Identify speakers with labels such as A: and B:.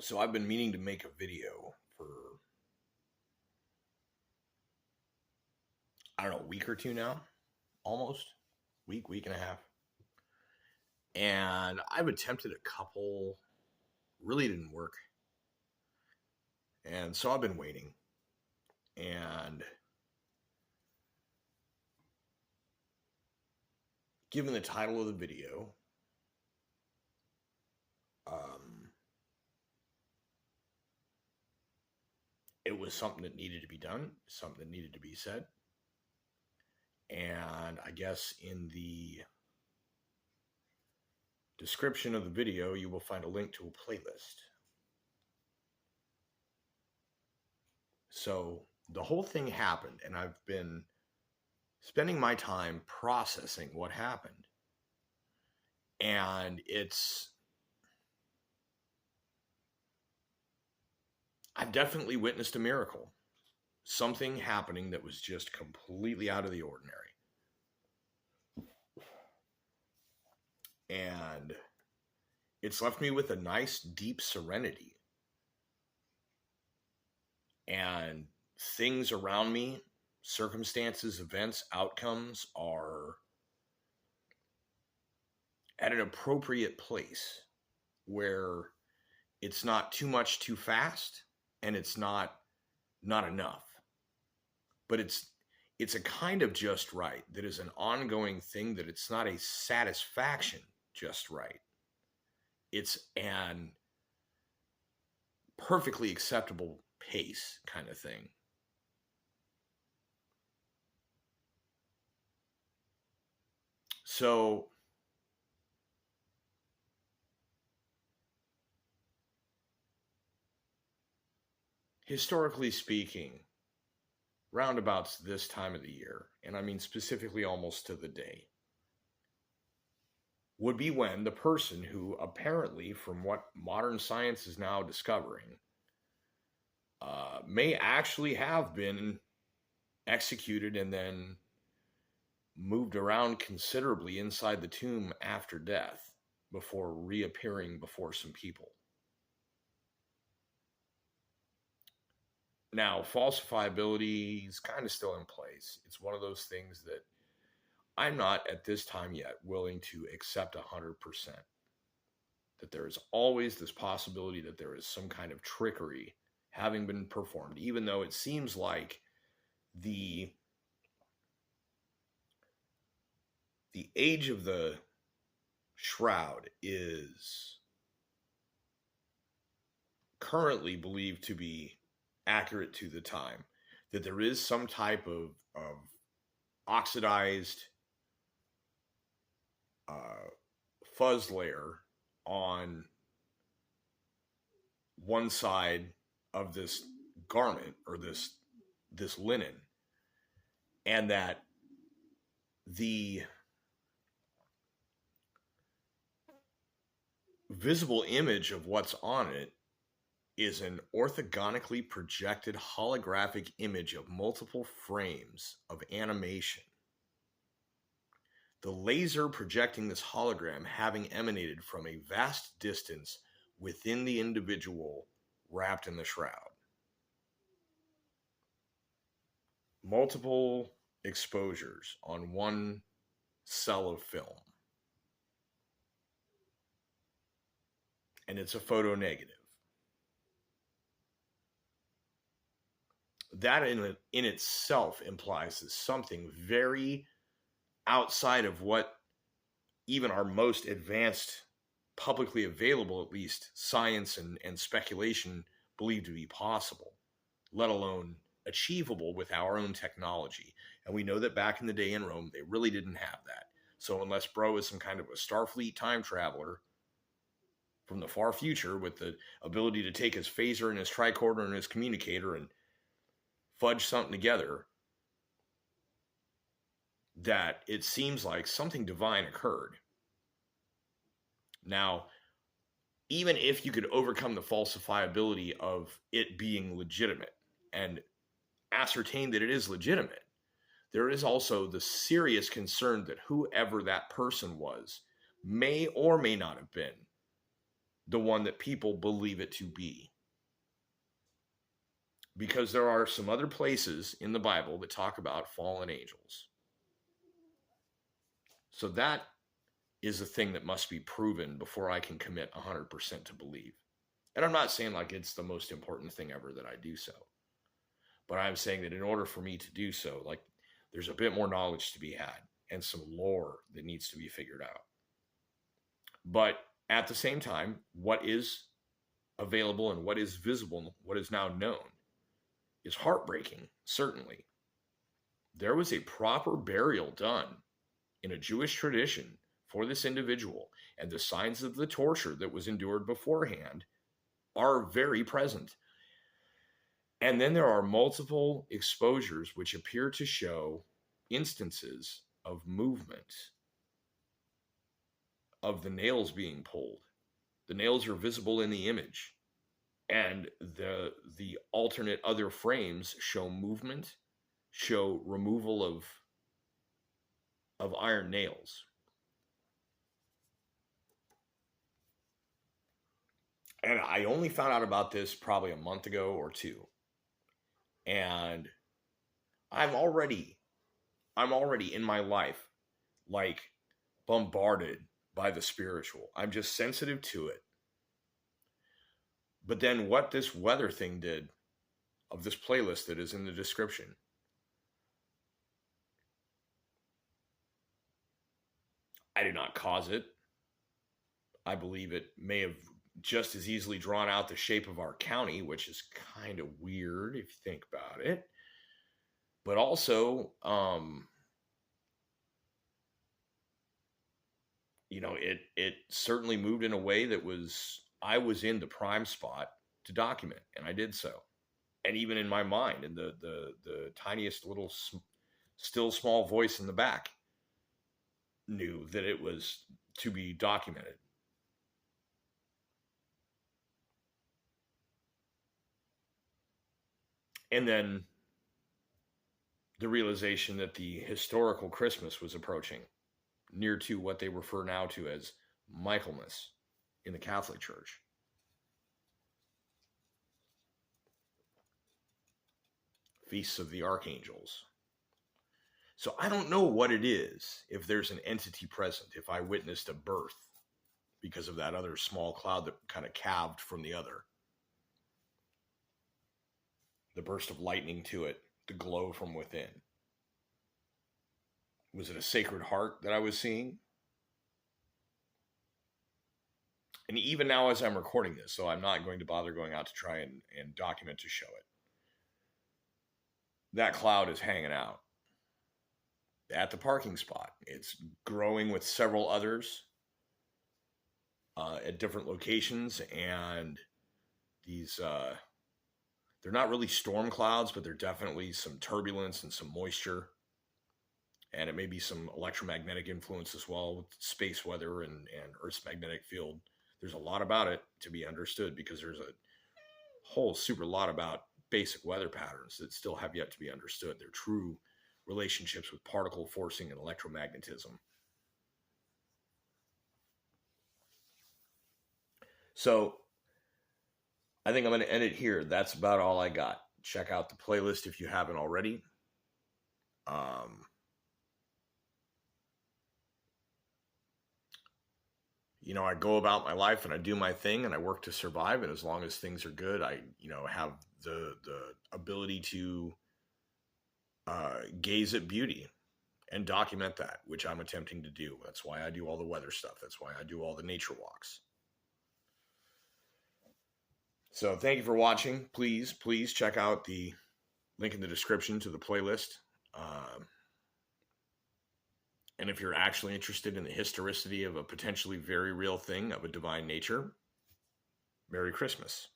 A: So I've been meaning to make a video for, I don't know, a week or two now, almost week and a half. And I've attempted a couple, really didn't work. And so I've been waiting. And given the title of the video, um, it was something that needed to be done, something that needed to be said. And I guess in the description of the video, you will find a link to a playlist. So the whole thing happened, and I've been spending my time processing what happened. And I've definitely witnessed a miracle. Something happening that was just completely out of the ordinary. And it's left me with a nice, deep serenity. And things around me, circumstances, events, outcomes are at an appropriate place where it's not too much too fast and it's not enough. But it's a kind of just right that is an ongoing thing, that it's not a satisfaction just right. It's an perfectly acceptable pace kind of thing. So historically speaking, roundabouts this time of the year, and I mean specifically almost to the day, would be when the person who apparently, from what modern science is now discovering, may actually have been executed and then moved around considerably inside the tomb after death before reappearing before some people. Now, falsifiability is kind of still in place. It's one of those things that I'm not at this time yet willing to accept 100%. That there is always this possibility that there is some kind of trickery having been performed, even though it seems like the age of the shroud is currently believed to be accurate to the time, that there is some type of oxidized fuzz layer on one side of this garment or this linen, and that the visible image of what's on it is an orthogonically projected holographic image of multiple frames of animation. The laser projecting this hologram having emanated from a vast distance within the individual wrapped in the shroud. Multiple exposures on one cell of film. And it's a photo negative. That in itself implies that something very outside of what even our most advanced, publicly available, at least, science and speculation believe to be possible, let alone achievable with our own technology. And we know that back in the day in Rome, they really didn't have that. So unless bro is some kind of a Starfleet time traveler from the far future with the ability to take his phaser and his tricorder and his communicator and fudge something together, that it seems like something divine occurred. Now, even if you could overcome the falsifiability of it being legitimate and ascertain that it is legitimate, there is also the serious concern that whoever that person was may or may not have been the one that people believe it to be. Because there are some other places in the Bible that talk about fallen angels. So that is a thing that must be proven before I can commit 100% to believe. And I'm not saying like it's the most important thing ever that I do so. But I'm saying that in order for me to do so, like there's a bit more knowledge to be had and some lore that needs to be figured out. But at the same time, what is available and what is visible, what is now known, is heartbreaking, certainly. There was a proper burial done in a Jewish tradition for this individual, and the signs of the torture that was endured beforehand are very present. And then there are multiple exposures which appear to show instances of movement, of the nails being pulled. The nails are visible in the image, and the alternate other frames show movement, show removal of iron nails. And I only found out about this probably a month ago or two. And I'm already in my life like bombarded by the spiritual. I'm just sensitive to it. But then what this weather thing did of this playlist that is in the description, I did not cause it. I believe it may have just as easily drawn out the shape of our county, which is kind of weird if you think about it. But also, it certainly moved in a way that I was in the prime spot to document, and I did so. And even in my mind, in the tiniest little still small voice in the back knew that it was to be documented. And then the realization that the historical Christmas was approaching, near to what they refer now to as Michaelmas in the Catholic Church. Feasts of the Archangels. So I don't know what it is, if there's an entity present, if I witnessed a birth because of that other small cloud that kind of calved from the other. The burst of lightning to it, the glow from within. Was it a Sacred Heart that I was seeing? And even now as I'm recording this, so I'm not going to bother going out to try and document to show it. That cloud is hanging out at the parking spot. It's growing with several others at different locations, and these they're not really storm clouds, but they're definitely some turbulence and some moisture, and it may be some electromagnetic influence as well with space weather and Earth's magnetic field. There's a lot about it to be understood, because there's a whole super lot about basic weather patterns that still have yet to be understood. Their true relationships with particle forcing and electromagnetism. So I think I'm going to end it here. That's about all I got. Check out the playlist if you haven't already. I go about my life and I do my thing and I work to survive. And as long as things are good, I, have the ability to gaze at beauty and document that, which I'm attempting to do. That's why I do all the weather stuff. That's why I do all the nature walks. So thank you for watching. Please check out the link in the description to the playlist. And if you're actually interested in the historicity of a potentially very real thing of a divine nature, Merry Christmas.